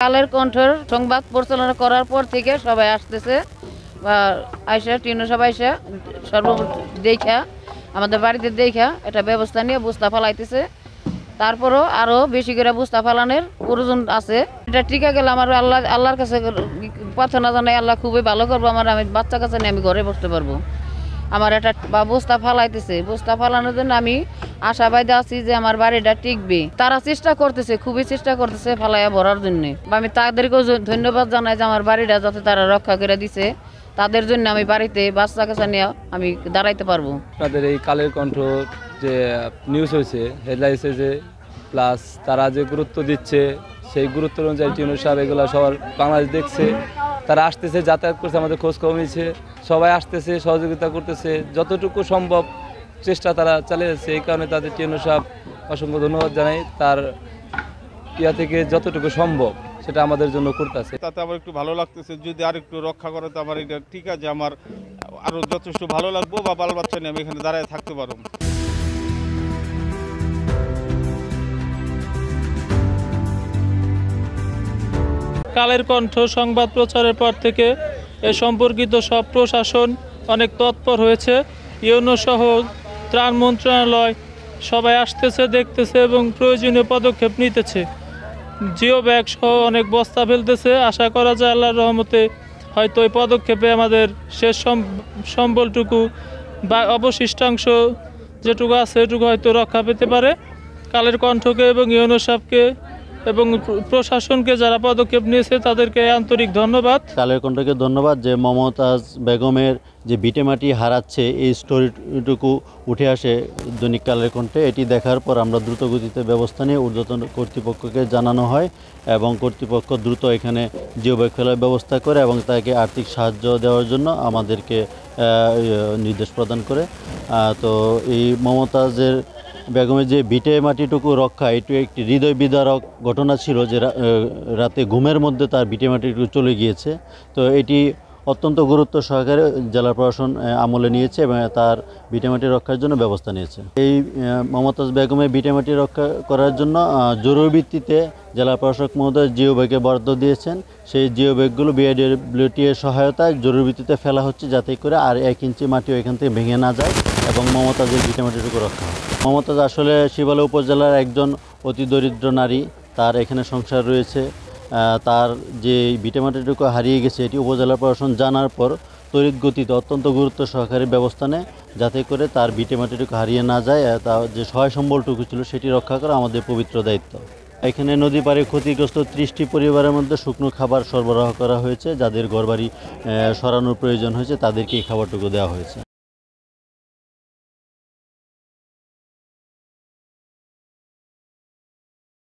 কালের কণ্ঠের সংবাদ পরিচালনা করার পর থেকে সবাই আসতেছে বা আইসা টিনু সবাই আইসা দেখা আমাদের বাড়িতে দেখা এটা ব্যবস্থা নিয়ে বুঝতে ফেলাইতেছে। তারপরও আরো বেশি করে বুঝতে ফেলানোর প্রয়োজন আছে। এটা টিকা গেলে আমার আল্লাহর কাছে প্রার্থনা জানাই, আল্লাহ খুবই ভালো করবো। আমি বাচ্চা কাছে নিয়ে আমি ঘরে বসতে পারবো। আমার এটা বুঝতে ফেলাইতেছে, বুঝতে ফেলানোর জন্য আমি আশাবাদী আছি যে আমার বাড়িটা টিকবে। তারা চেষ্টা করতেছে, খুবই চেষ্টা করতেছে ফালাইয়া ভরার জন্য। আমি তাদেরকেও ধন্যবাদ জানাই যে আমার বাড়িটা যাতে তারা রক্ষা করে দিছে। তাদের জন্য আমি বাড়িতে বাচ্চা কাছে নিয়ে আমি দাঁড়াইতে পারবো। আপনাদের এই কালের কণ্ঠ যে নিউজ হয়েছে, হেডলাইন্স হয়েছে, প্লাস তারা যে গুরুত্ব দিচ্ছে সেই গুরুত্ব অনুযায়ী টিনু সাহেব এগুলো সবার বাংলাদেশ দেখছে, তারা আসতেছে, যাতায়াত করছে, আমাদের খোঁজ খবর নিচ্ছে, সবাই আসতেছে, সহযোগিতা করতেছে, যতটুকু সম্ভব চেষ্টা তারা চালিয়ে যাচ্ছে। এই কারণে তাদের টিনু সাহেব অসংখ্য ধন্যবাদ জানাই। তার থেকে যতটুকু সম্ভব সেটা আমাদের জন্য করতেছে। তাতে আমার একটু ভালো লাগতেছে। যদি আর একটু রক্ষা করে তো আমার এটা ঠিক আছে, আমার আরো যথেষ্ট ভালো লাগবো বা বাল বাচ্চা নিয়ে আমি এখানে দাঁড়ায় থাকতে পারবো। কালের কণ্ঠ সংবাদ প্রচারের পর থেকে এ সম্পর্কিত সব প্রশাসন অনেক তৎপর হয়েছে। ইউনো সহ ত্রাণ মন্ত্রণালয় সবাই আসতেছে, দেখতেছে এবং প্রয়োজনীয় পদক্ষেপ নিতেছে। জিও ব্যাগ সহ অনেক বস্তা ফেলতেছে। আশা করা যায় আল্লাহর রহমতে হয়তো এই পদক্ষেপে আমাদের শেষ সম্বলটুকু বা অবশিষ্টাংশ যেটুকু আছে এটুকু হয়তো রক্ষা পেতে পারে। কালের কণ্ঠকে এবং ইউনো সাহেবকে এবং প্রশাসনকে যারা পদক্ষেপ নিয়েছে তাদেরকে আন্তরিক ধন্যবাদ। কালের কণ্ঠকে ধন্যবাদ যে মমতাজ বেগমের যে ভিটেমাটি হারাচ্ছে এই স্টোরিটুকু উঠে আসে দৈনিক কালের কণ্ঠে। এটি দেখার পর আমরা দ্রুত গতিতে ব্যবস্থা নিয়ে ঊর্ধ্বতন কর্তৃপক্ষকে জানানো হয় এবং কর্তৃপক্ষ দ্রুত এখানে জিও ব্যাগ ফেলার ব্যবস্থা করে এবং তাকে আর্থিক সাহায্য দেওয়ার জন্য আমাদেরকে নির্দেশ প্রদান করে। তো এই মমতাজের বেগমের যে ভিটে মাটিটুকু রক্ষা, এটি একটি হৃদয় বিদারক ঘটনা ছিল যে রাতে ঘুমের মধ্যে তার ভিটে মাটিটুকু চলে গিয়েছে। তো এটি অত্যন্ত গুরুত্ব সহকারে জেলা প্রশাসন আমলে নিয়েছে এবং তার ভিটেমাটি রক্ষার জন্য ব্যবস্থা নিয়েছে। এই মমতাজ বেগমের ভিটেমাটি রক্ষা করার জন্য জরুরি ভিত্তিতে জেলা প্রশাসক মহোদয় জিও ব্যাগে বরাদ্দ দিয়েছেন। সেই জিও ব্যাগগুলো বিআইডব্লিউটি এর সহায়তায় জরুরি ভিত্তিতে ফেলা হচ্ছে যাতে করে আর 1 ইঞ্চি মাটিও এখান থেকে ভেঙে না যায় এবং মমতাজের ভিটেমাটিটুকু রক্ষা হয়। মমতাজ আসলে শিবালয় উপজেলার একজন অতি দরিদ্র নারী। তার এখানে সংসার রয়েছে। তার যে ভিটেমাটিটুকু হারিয়ে গেছে এটি উপজেলা প্রশাসন জানার পর তড়িৎ গতিতে অত্যন্ত গুরুত্ব সহকারে ব্যবস্থা নেয় যাতে করে তার ভিটেমাটিটুকু হারিয়ে না যায়। তার যে সহায় সম্বলটুকু ছিল সেটি রক্ষা করা আমাদের পবিত্র দায়িত্ব। এখানে নদী পাড়ে ক্ষতিগ্রস্ত 30টি পরিবারের মধ্যে শুকনো খাবার সরবরাহ করা হয়েছে। যাদের ঘরবাড়ি সরানোর প্রয়োজন হয়েছে তাদেরকে এই খাবারটুকু দেওয়া হয়েছে।